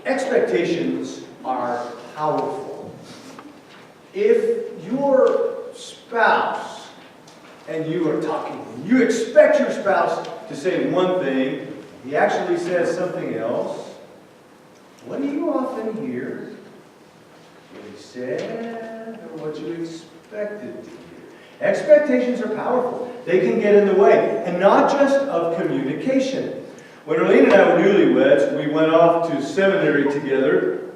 Expectations are powerful. If your spouse and you are talking, you expect your spouse to say one thing, he actually says something else, what do you often hear? What he said or what you expected to hear? Expectations are powerful. They can get in the way, and not just of communication. When Arlene and I were newlyweds, we went off to seminary together,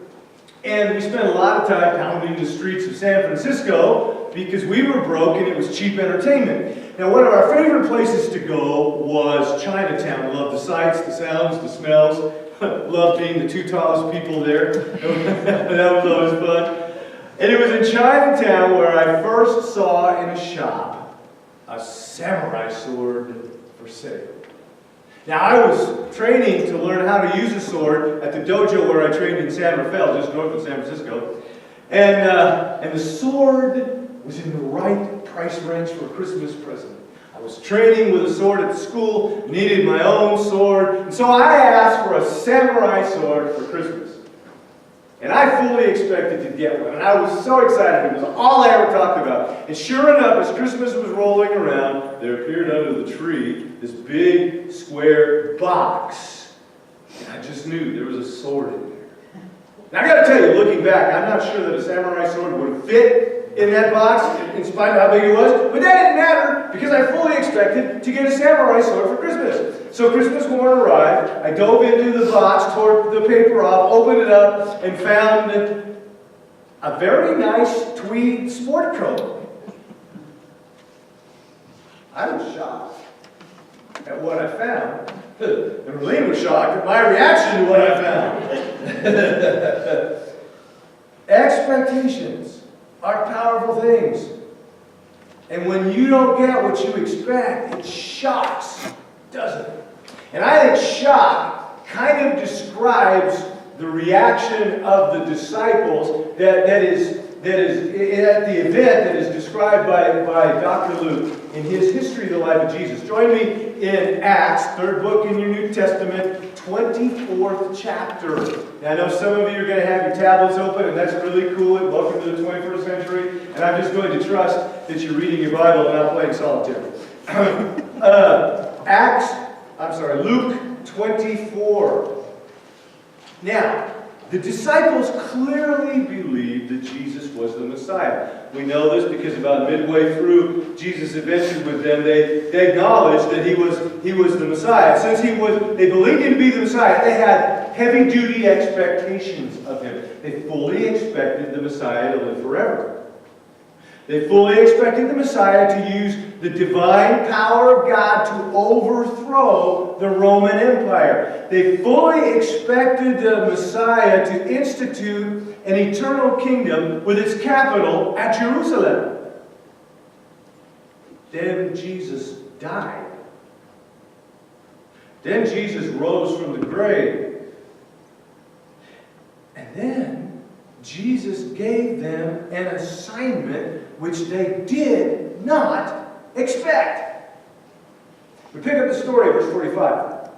and we spent a lot of time pounding the streets of San Francisco because we were broke and it was cheap entertainment. Now, one of our favorite places to go was Chinatown. Loved the sights, the sounds, the smells. Loved being the two tallest people there. That was always fun. And it was in Chinatown where I first saw in a shop a samurai sword for sale. Now, I was training to learn how to use a sword at the dojo where I trained in San Rafael, just north of San Francisco. And the sword was in the right price range for a Christmas present. I was training with a sword at school, needed my own sword, and so I asked for a samurai sword for Christmas. And I fully expected to get one, and I was so excited. It was all I ever talked about. And sure enough, as Christmas was rolling around, there appeared under the tree this big square box. And I just knew there was a sword in there. Now I got to tell you, looking back, I'm not sure that a samurai sword would have fit in that box, in spite of how big it was, but that didn't matter because I fully expected to get a samurai sword for Christmas. So Christmas morning arrived, I dove into the box, tore the paper off, opened it up, and found a very nice tweed sport coat. I was shocked at what I found. And Arlene was shocked at my reaction to what I found. Expectations are powerful things. And when you don't get what you expect, it shocks, doesn't it? And I think shock kind of describes the reaction of the disciples that is at the event that is described by Dr. Luke in his History of the Life of Jesus. Join me in Acts, 3rd book in your New Testament, 24th chapter. Now, I know some of you are going to have your tablets open, and that's really cool, and welcome to the 21st century. And I'm just going to trust that you're reading your Bible and not playing solitaire. Luke 24. Now, the disciples clearly believed that Jesus was the Messiah. We know this because about midway through Jesus' adventure with them, they acknowledged that he was the Messiah. Since they believed him to be the Messiah, they had heavy-duty expectations of him. They fully expected the Messiah to live forever. They fully expected the Messiah to use the divine power of God to overthrow the Roman Empire. They fully expected the Messiah to institute an eternal kingdom with its capital at Jerusalem. Then Jesus died. Then Jesus rose from the grave. And then Jesus gave them an assignment which they did not expect. We pick up the story, verse 45.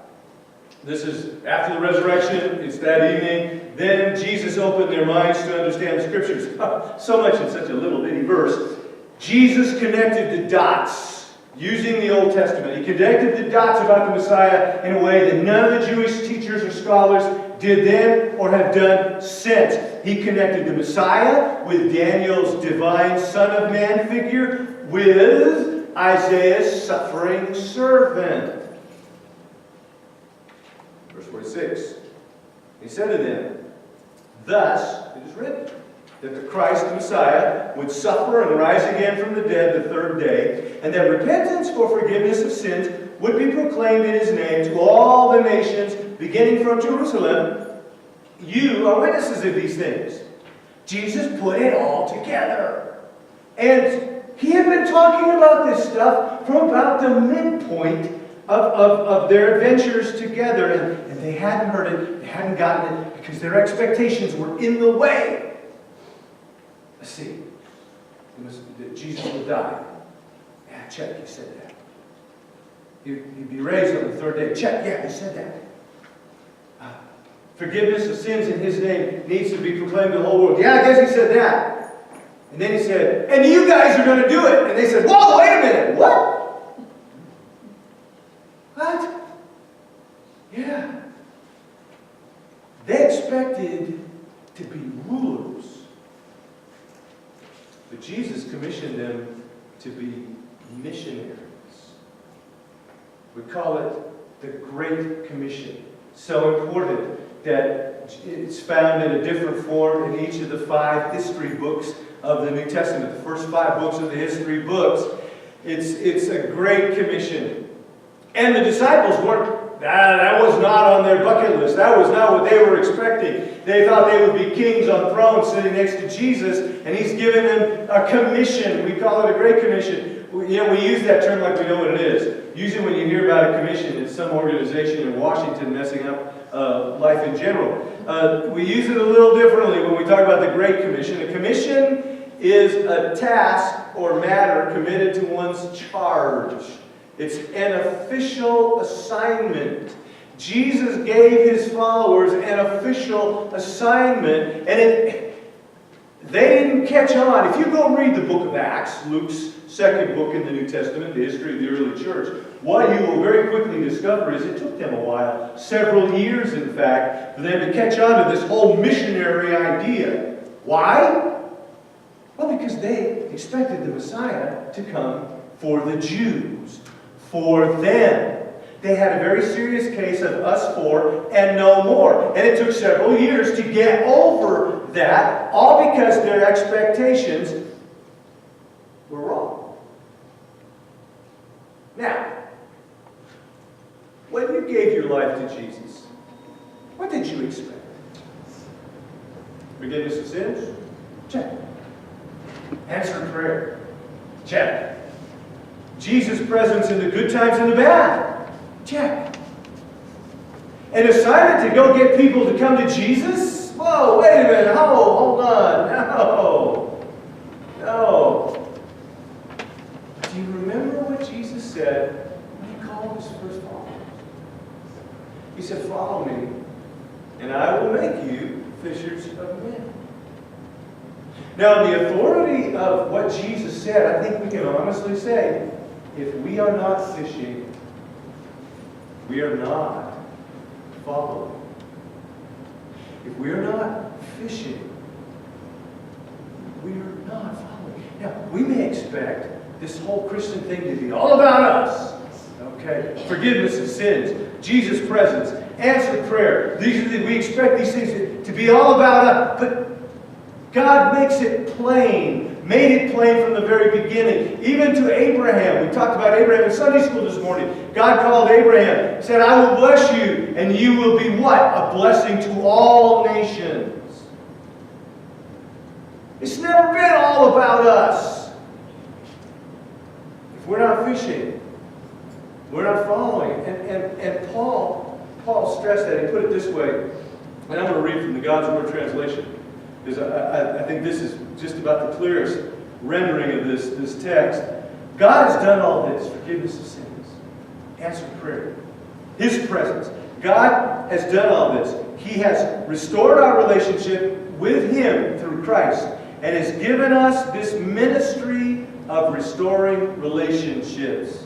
This is after the resurrection. It's that evening. Then Jesus opened their minds to understand the Scriptures. So much in such a little bitty verse. Jesus connected the dots using the Old Testament. He connected the dots about the Messiah in a way that none of the Jewish teachers or scholars did then or have done since. He connected the Messiah with Daniel's divine Son of Man figure with Isaiah's suffering servant. Verse 46. He said to them, "Thus it is written, that the Christ, the Messiah, would suffer and rise again from the dead the third day, and that repentance for forgiveness of sins would be proclaimed in his name to all the nations, beginning from Jerusalem. You are witnesses of these things." Jesus put it all together. And he had been talking about this stuff from about the midpoint of their adventures together. And they hadn't heard it, they hadn't gotten it, because their expectations were in the way. Let's see. Jesus would die. Yeah, check, he said that. He'd be raised on the third day. Check, yeah, he said that. forgiveness of sins in His name needs to be proclaimed to the whole world. Yeah, I guess He said that. And then He said, and you guys are going to do it. And they said, whoa, wait a minute. What? What? Yeah. They expected to be rulers. But Jesus commissioned them to be missionaries. We call it the Great Commission. So important that it's found in a different form in each of the 5 history books of the New Testament. The first 5 books of the history books. It's a great commission. And the disciples weren't, that was not on their bucket list. That was not what they were expecting. They thought they would be kings on thrones sitting next to Jesus, and He's given them a commission. We call it a Great Commission. We use that term like we know what it is. Usually when you hear about a commission, it's some organization in Washington messing up life in general. We use it a little differently when we talk about the Great Commission. A commission is a task or matter committed to one's charge. It's an official assignment. Jesus gave His followers an official assignment, and they didn't catch on. If you go read the book of Acts, Luke's second book in the New Testament, the history of the early church, what you will very quickly discover is it took them a while, several years in fact, for them to catch on to this whole missionary idea. Why? Well, because they expected the Messiah to come for the Jews, for them. They had a very serious case of us for and no more. And it took several years to get over that, all because their expectations were wrong. Now, when you gave your life to Jesus, what did you expect? Forgiveness of sins? Check. Answered prayer? Check. Jesus' presence in the good times and the bad? Check. An assignment to go get people to come to Jesus? Whoa, wait a minute. Oh, hold on. No. Do you remember what Jesus said when He called His first followers? He said, follow me, and I will make you fishers of men. Now, the authority of what Jesus said, I think we can honestly say, if we are not fishing, we are not following. If we are not fishing, we are not following. Now, we may expect this whole Christian thing to be all about us. Okay? Forgiveness of sins, Jesus' presence, answered prayer. We expect these things to be all about us. But God makes it plain, made it plain from the very beginning. Even to Abraham. We talked about Abraham in Sunday school this morning. God called Abraham, said, I will bless you, and you will be what? A blessing to all nations. It's never been all about us. If we're not fishing, we're not following. And Paul stressed that. He put it this way, and I'm going to read from the God's Word translation, because I think this is just about the clearest rendering of this text. God has done all this, forgiveness of sins, answered prayer, His presence. God has done all this. He has restored our relationship with Him through Christ and has given us this ministry of restoring relationships.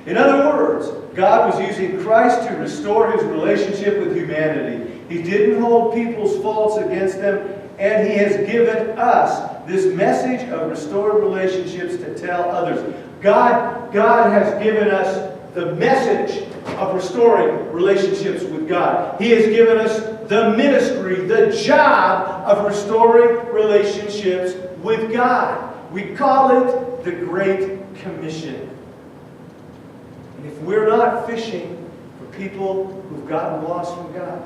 In other words, God was using Christ to restore His relationship with humanity. He didn't hold people's faults against them, and He has given us this message of restored relationships to tell others. God has given us the message of restoring relationships with God. He has given us the ministry, the job of restoring relationships with God. We call it the Great Commission. And if we're not fishing for people who've gotten lost from God,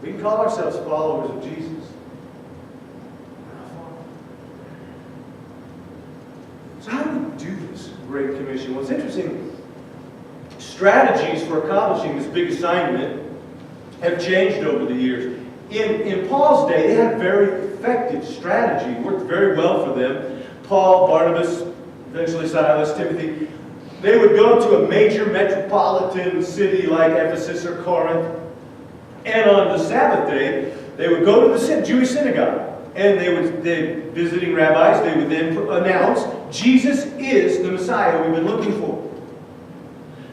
we can call ourselves followers of Jesus. So how do we do this Great Commission? Well, it's interesting. Strategies for accomplishing this big assignment have changed over the years. In Paul's day, they had a very effective strategy. It worked very well for them. Paul, Barnabas, eventually Silas, Timothy, they would go to a major metropolitan city like Ephesus or Corinth, And on the Sabbath day, they would go to the Jewish synagogue. And visiting rabbis, they would then announce, Jesus is the Messiah we've been looking for.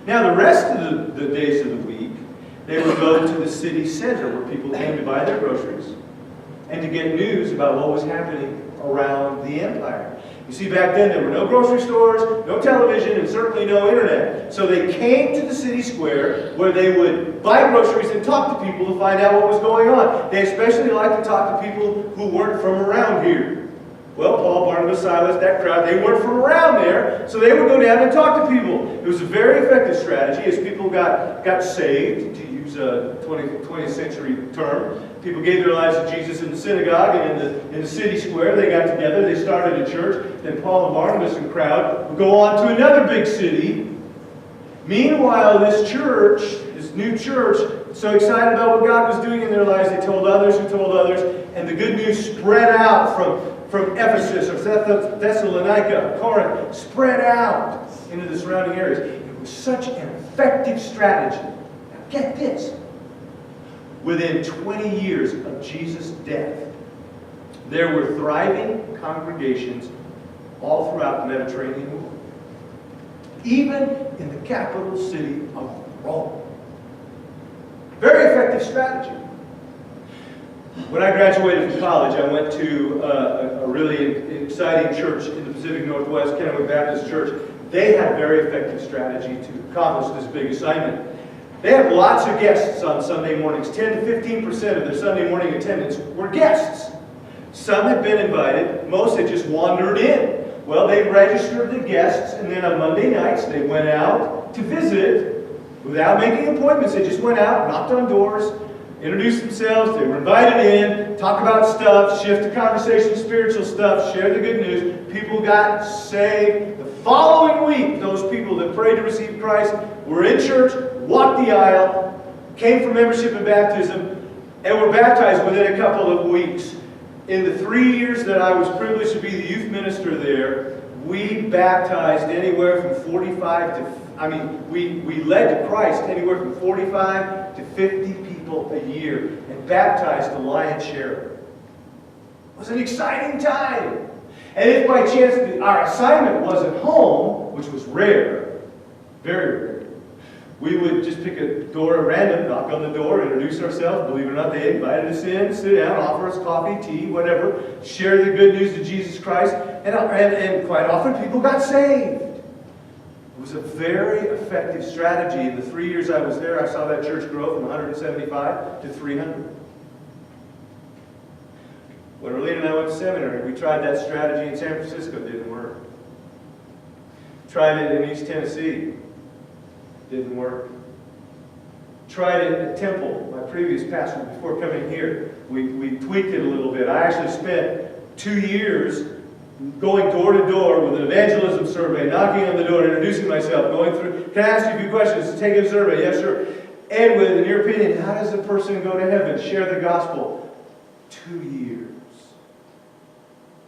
Now, the rest of the days of the week, they would go to the city center where people came to buy their groceries and to get news about what was happening around the empire. You see, back then there were no grocery stores, no television, and certainly no internet. So they came to the city square where they would buy groceries and talk to people to find out what was going on. They especially liked to talk to people who weren't from around here. Well, Paul, Barnabas, Silas, that crowd, they weren't from around there, so they would go down and talk to people. It was a very effective strategy as people got saved, to use a 20th century term. People gave their lives to Jesus in the synagogue and in the city square. They got together, they started a church. Then Paul and Barnabas and crowd would go on to another big city. Meanwhile, this church, this new church, so excited about what God was doing in their lives, they told others who told others, and the good news spread out from Ephesus or Thessalonica, Corinth, spread out into the surrounding areas. It was such an effective strategy. Now get this. Within 20 years of Jesus' death, there were thriving congregations all throughout the Mediterranean world. Even in the capital city of Rome. Very effective strategy. When I graduated from college, I went to a really exciting church in the Pacific Northwest, Kennewick Baptist Church. They had very effective strategy to accomplish this big assignment. They have lots of guests on Sunday mornings. 10 to 15% of their Sunday morning attendance were guests. Some had been invited. Most had just wandered in. Well, they registered the guests, and then on Monday nights, they went out to visit without making appointments. They just went out, knocked on doors, introduced themselves. They were invited in, talk about stuff, shift the conversation, spiritual stuff, share the good news. People got saved. The following week, those people that prayed to receive Christ were in church, walked the aisle, came for membership and baptism, and were baptized within a couple of weeks. In the 3 years that I was privileged to be the youth minister there, we baptized anywhere from 45 to, we led to Christ anywhere from 45 to 50 people a year and baptized the lion's share. It was an exciting time. And if by chance our assignment wasn't home, which was rare, very rare, we would just pick a door at random, knock on the door, introduce ourselves. Believe it or not, they invited us in, sit down, offer us coffee, tea, whatever, share the good news of Jesus Christ, and quite often people got saved. It was a very effective strategy. In the 3 years I was there, I saw that church grow from 175 to 300. When Arlene and I went to seminary, we tried that strategy in San Francisco. It didn't work. Tried it in East Tennessee. Didn't work. Tried it at Temple, my previous pastor, before coming here. We tweaked it a little bit. I actually spent 2 years going door to door with an evangelism survey, knocking on the door, introducing myself, going through, can I ask you a few questions? Take a survey. Yes, sir. And with, in your opinion, how does a person go to heaven? Share the gospel. 2 years.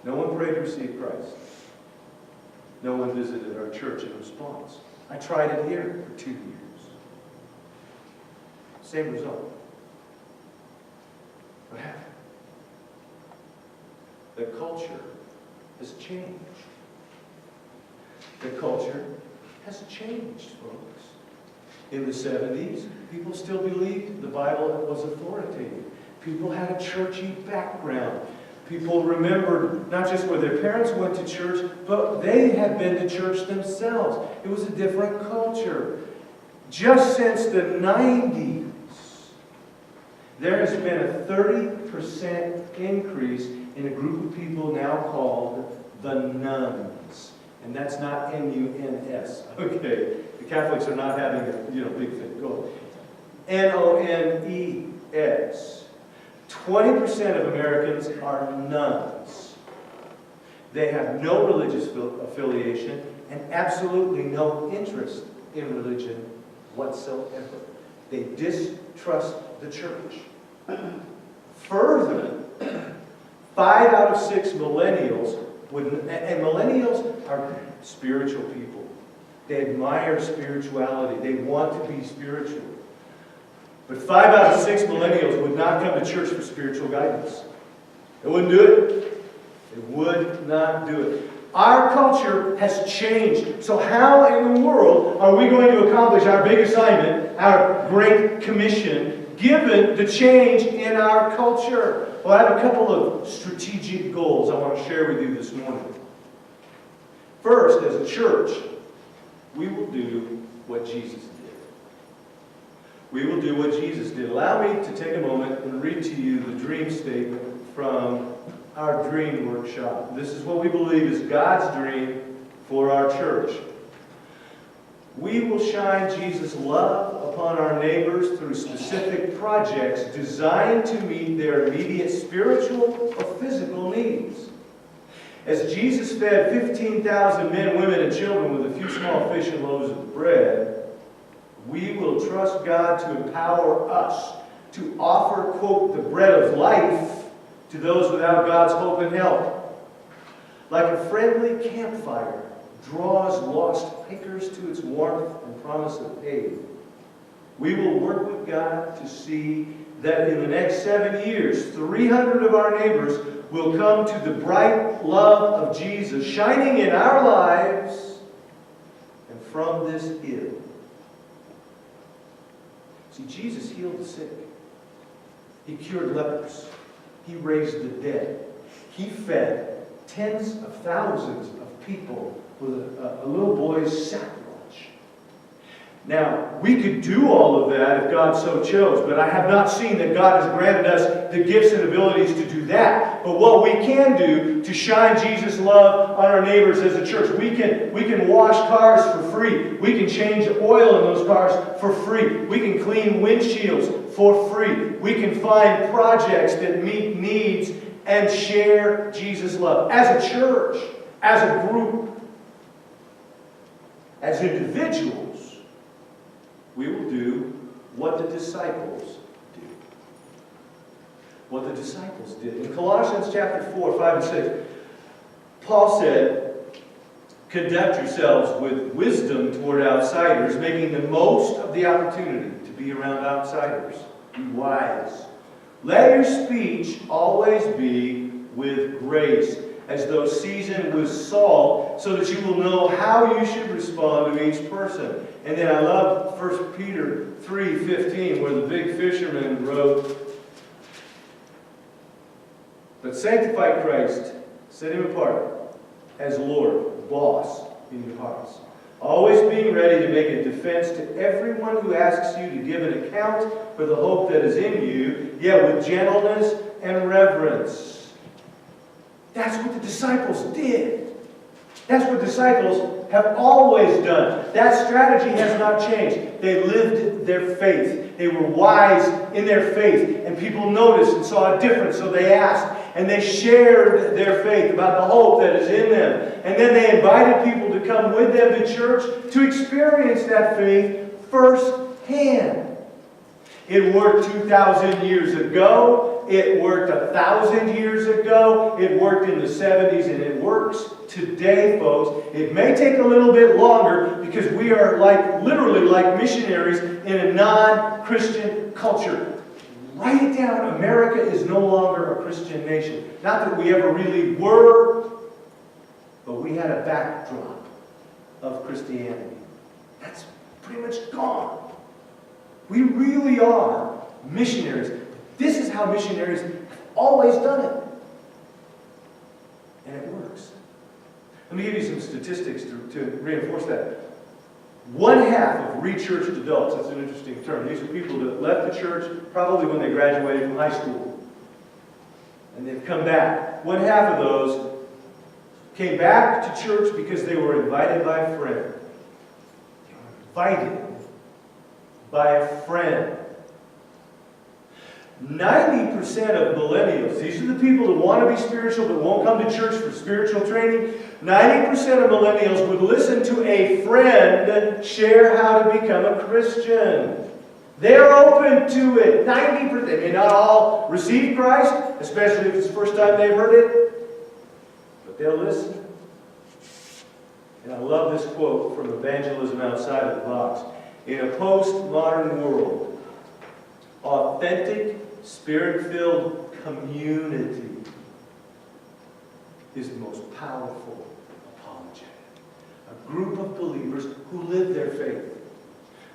No one prayed to receive Christ. No one visited our church in response. I tried it here for 2 years. Same result. What happened? The culture has changed. The culture has changed, folks. In the 70s, people still believed the Bible was authoritative. People had a churchy background. People remembered not just where their parents went to church, but they had been to church themselves. It was a different culture. Just since the 90s, there has been a 30% increase in a group of people now called the nuns. And that's not N-U-N-S. Okay. The Catholics are not having a big thing. Go. N-O-N-E-S. 20% of Americans are nuns. They have no religious affiliation and absolutely no interest in religion whatsoever. They distrust the church. Further, 5 out of 6 millennials and millennials are spiritual people. They admire spirituality. They want to be spiritual. But 5 out of 6 millennials would not come to church for spiritual guidance. They wouldn't do it. They would not do it. Our culture has changed. So how in the world are we going to accomplish our big assignment, our Great Commission, given the change in our culture? Well, I have a couple of strategic goals I want to share with you this morning. First, as a church, we will do what Jesus did. We will do what Jesus did. Allow me to take a moment and read to you the dream statement from our dream workshop. This is what we believe is God's dream for our church. We will shine Jesus' love upon our neighbors through specific projects designed to meet their immediate spiritual or physical needs. As Jesus fed 15,000 men, women, and children with a few small fish and loaves of bread, we will trust God to empower us to offer, quote, the bread of life to those without God's hope and help. Like a friendly campfire draws lost hikers to its warmth and promise of aid, we will work with God to see that in the next 7 years, 300 of our neighbors will come to the bright love of Jesus shining in our lives and from this hill. See, Jesus healed the sick. He cured lepers. He raised the dead. He fed tens of thousands of people with a little boy's sack lunch. Now, we could do all of that if God so chose, but I have not seen that God has granted us the gifts and abilities to do that. But what we can do to shine Jesus' love on our neighbors as a church, we can wash cars for free. We can change oil in those cars for free. We can clean windshields for free. We can find projects that meet needs and share Jesus' love. As a church, as a group, as individuals, we will do what the disciples did. What the disciples did. In Colossians chapter 4, 5, and 6, Paul said, conduct yourselves with wisdom toward outsiders, making the most of the opportunity to be around outsiders. Be wise. Let your speech always be with grace, as though seasoned with salt, so that you will know how you should respond to each person. And then I love 1 Peter 3:15, where the big fisherman wrote, but sanctify Christ, set him apart as Lord, boss in your hearts, always being ready to make a defense to everyone who asks you to give an account for the hope that is in you, yet with gentleness and reverence. That's what the disciples did. That's what disciples have always done. That strategy has not changed. They lived their faith. They were wise in their faith. And people noticed and saw a difference, so they asked. And they shared their faith about the hope that is in them. And then they invited people to come with them to church to experience that faith firsthand. It worked 2,000 years ago. It worked 1,000 years ago. It worked in the 70s, and it works today, folks. It may take a little bit longer because we are literally like missionaries in a non-Christian culture. Write it down. America is no longer a Christian nation. Not that we ever really were, but we had a backdrop of Christianity. That's pretty much gone. We really are missionaries. This is how missionaries have always done it. And it works. Let me give you some statistics to reinforce that. 1/2 of rechurched adults, that's an interesting term. These are people that left the church probably when they graduated from high school. And they've come back. 1/2 of those came back to church because they were invited by a friend. They were invited by a friend. 90% of millennials, these are the people that want to be spiritual but won't come to church for spiritual training. 90% of millennials would listen to a friend share how to become a Christian. They're open to it. 90%. They may not all receive Christ, especially if it's the first time they've heard it, but they'll listen. And I love this quote from Evangelism Outside of the Box. In a postmodern world, Authentic, Spirit-filled community is the most powerful apologetic. A group of believers who live their faith,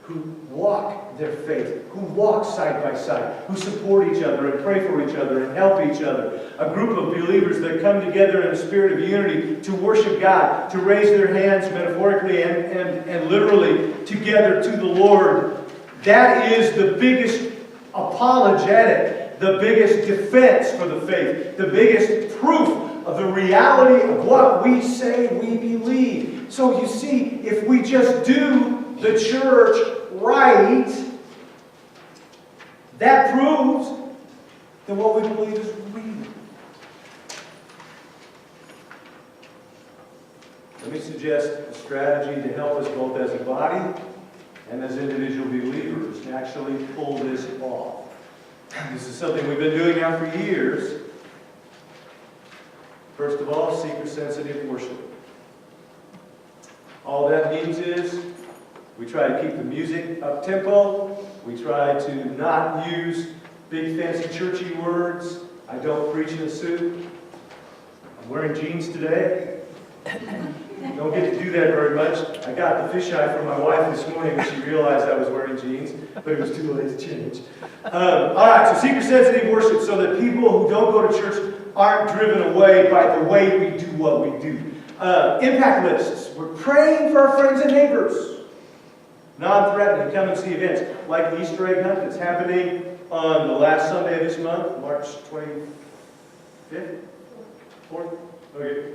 who walk their faith, who walk side by side, who support each other and pray for each other and help each other. A group of believers that come together in a spirit of unity to worship God, to raise their hands metaphorically and literally together to the Lord. That is the biggest apologetic, the biggest defense for the faith, the biggest proof of the reality of what we say we believe. So you see, if we just do the church right, that proves that what we believe is real. Let me suggest a strategy to help us both as a body and as individual believers to actually pull this off. This is something we've been doing now for years. First of all, seeker-sensitive worship. All that means is we try to keep the music up-tempo. We try to not use big, fancy, churchy words. I don't preach in a suit. I'm wearing jeans today. Don't get to do that very much. I got the fisheye from my wife this morning when she realized I was wearing jeans, but it was too late to change. All right, so seeker-sensitive worship, so that people who don't go to church aren't driven away by the way we do what we do. Impact lists. We're praying for our friends and neighbors. Non-threatening, come and see events like the Easter egg hunt that's happening on the last Sunday of this month, March 25th? 4th? Okay.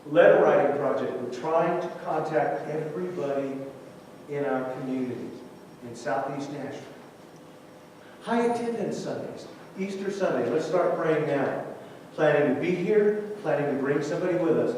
Letter writing project. We're trying to contact everybody in our community in Southeast Nashville. High attendance Sundays. Easter Sunday. Let's start praying now. Planning to be here. Planning to bring somebody with us.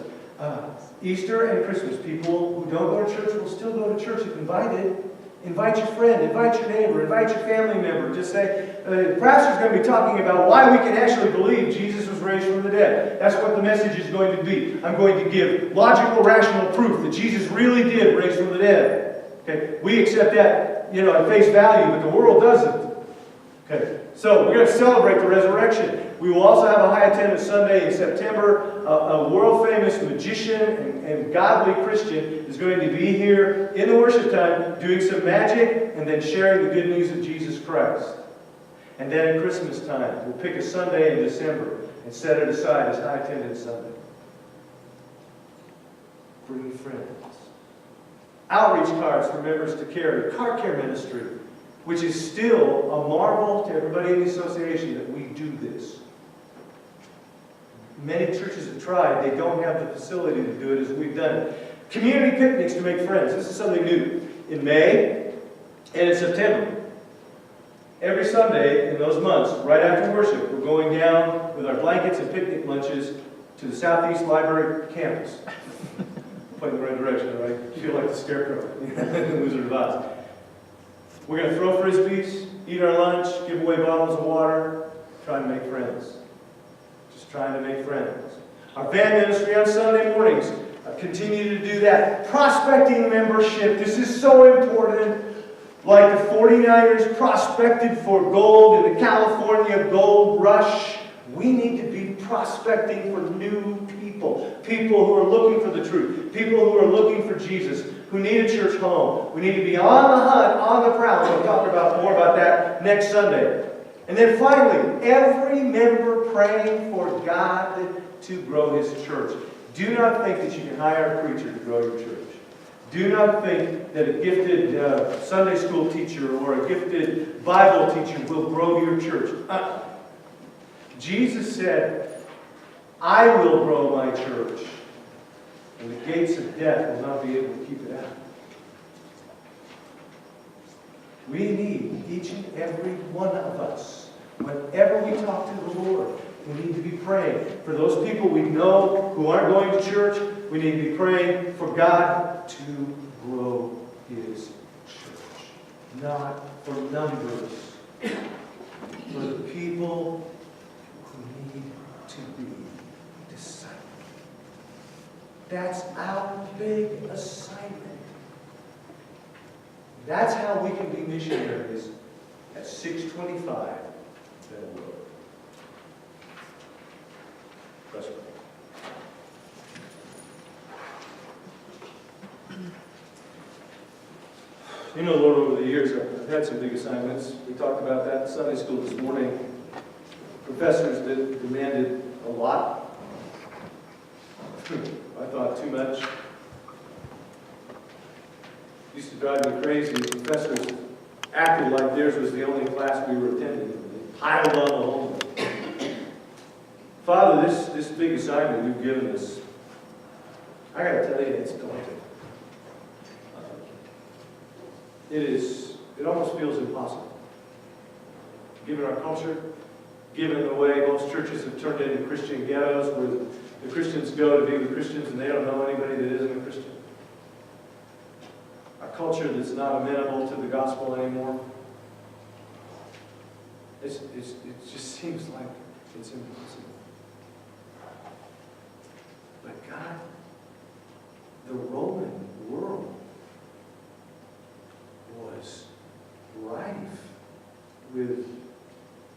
Easter and Christmas. People who don't go to church will still go to church if invited. Invite your friend. Invite your neighbor. Invite your family member. Just say, the pastor's going to be talking about why we can actually believe Jesus was raised from the dead. That's what the message is going to be. I'm going to give logical, rational proof that Jesus really did raise from the dead. Okay? We accept that, at face value, but the world doesn't. Okay? So we're going to celebrate the resurrection. We will also have a high attendance Sunday in September. A world-famous magician and godly Christian is going to be here in the worship time doing some magic and then sharing the good news of Jesus Christ. And then at Christmas time, we'll pick a Sunday in December and set it aside as high attendance Sunday. Bring friends. Outreach cards for members to carry. Car care ministry, which is still a marvel to everybody in the association that we do this. Many churches have tried. They don't have the facility to do it as we've done it. Community picnics to make friends. This is something new. In May and in September. Every Sunday in those months, right after worship, we're going down with our blankets and picnic lunches to the Southeast Library campus. Pointing in the right direction, right? You feel like the scarecrow in Wizard of Oz. We're going to throw frisbees, eat our lunch, give away bottles of water, try to make friends. Just trying to make friends. Our band ministry on Sunday mornings, continue to do that. Prospecting membership, this is so important. Like the 49ers prospected for gold in the California gold rush, we need to be prospecting for new people. People who are looking for the truth. People who are looking for Jesus. Who need a church home. We need to be on the hunt, on the prowl. We'll talk more about that next Sunday. And then finally, every member praying for God to grow His church. Do not think that you can hire a preacher to grow your church. Do not think that a gifted Sunday school teacher or a gifted Bible teacher will grow your church. Jesus said, I will grow my church, and the gates of death will not be able to keep it out. We need, each and every one of us, whenever we talk to the Lord, we need to be praying. For those people we know who aren't going to church, we need to be praying for God to grow His church. Not for numbers. For the people who need to be discipled. That's our big assignment. That's how we can be missionaries at 625 Bell Road. Let's pray. You know, Lord, over the years, I've had some big assignments. We talked about that in Sunday school this morning. Professors demanded a lot. I thought too much. Used to drive me crazy. Professors acted like theirs was the only class we were attending. They piled on the homework. Father, this big assignment you've given us, I got to tell you, it's daunting. It almost feels impossible. Given our culture, given the way most churches have turned into Christian ghettos where the Christians go to be with Christians and they don't know anybody that isn't a Christian. A culture that's not amenable to the gospel anymore. It just seems like it's impossible. But God, the Roman world was rife with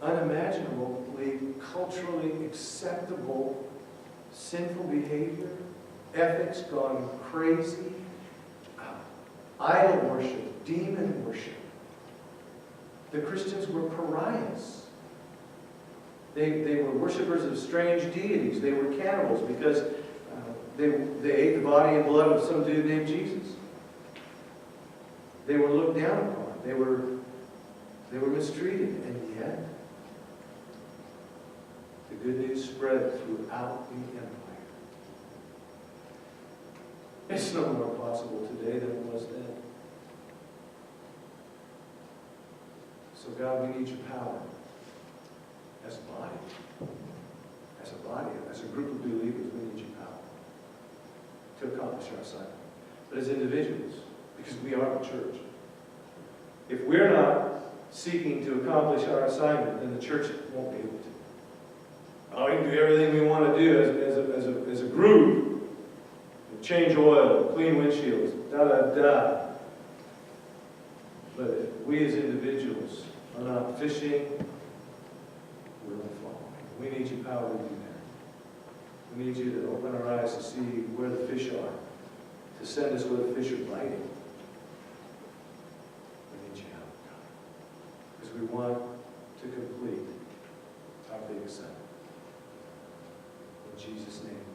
unimaginably culturally acceptable sinful behavior, ethics gone crazy, idol worship, demon worship. The Christians were pariahs. They were worshipers of strange deities. They were cannibals because they ate the body and blood of some dude named Jesus. They were looked down upon. They were mistreated, and yet the good news spread throughout the empire. It's no more possible today than it was then. So God, we need your power as a body. As a body, as a group of believers, we need your power to accomplish our assignment. But as individuals, because we are the church, if we're not seeking to accomplish our assignment, then the church won't be able to. Oh, we can do everything we want to do as a group. Change oil, clean windshields, da-da-da. But if we as individuals are not fishing, we're not following. We need your power to do that. We need you to open our eyes to see where the fish are, to send us where the fish are biting. We need your help, God. Because we want to complete our big assignment. In Jesus' name.